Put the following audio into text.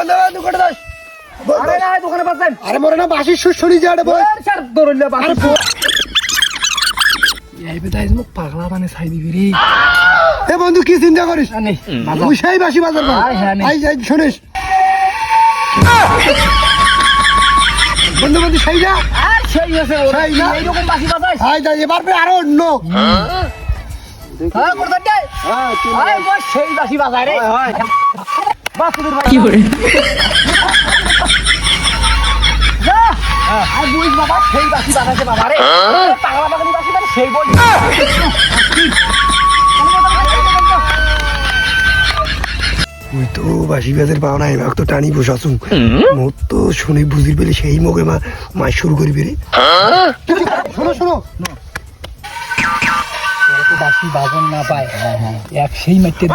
বন্ধ দোকানে দাস আরে না দোকানে বাজেন আরে মরে না বাসির শুনি যাড়ে বল স্যার দরুল্লা বাস আরে এই বেটাই মোক পাগলা বানে ছাই দিবি রে এ বন্ধু কি চিন্তা করিস আনে তুই সেই বাসি বাজার না আয় হ্যাঁ আই যাই শুনিস বন্ধু বন্ধু সেই যা আর সেই আছে ওরা সেই না। এই রকম বাসি বাজাই আই যাই এবার আরো অন্য হ্যাঁ করতে দে আরে বস সেই বাসি বাজাই রে হয় বাসুদের ভাই কি করে যা আর বুঝ বাবা সেই বাসি বাজাইছে বাবা রে পাগলা পাগলি বাসি মানে সেই বল তুই তো বাসি বাজার পাও না এবার তো টানি বসাছু মোর তো শুনে বুঝি পেলে সেই মুখে মা শুরু করবি রে শোনো শোনো বাসি বাজন না পায় এক সেই মাইতে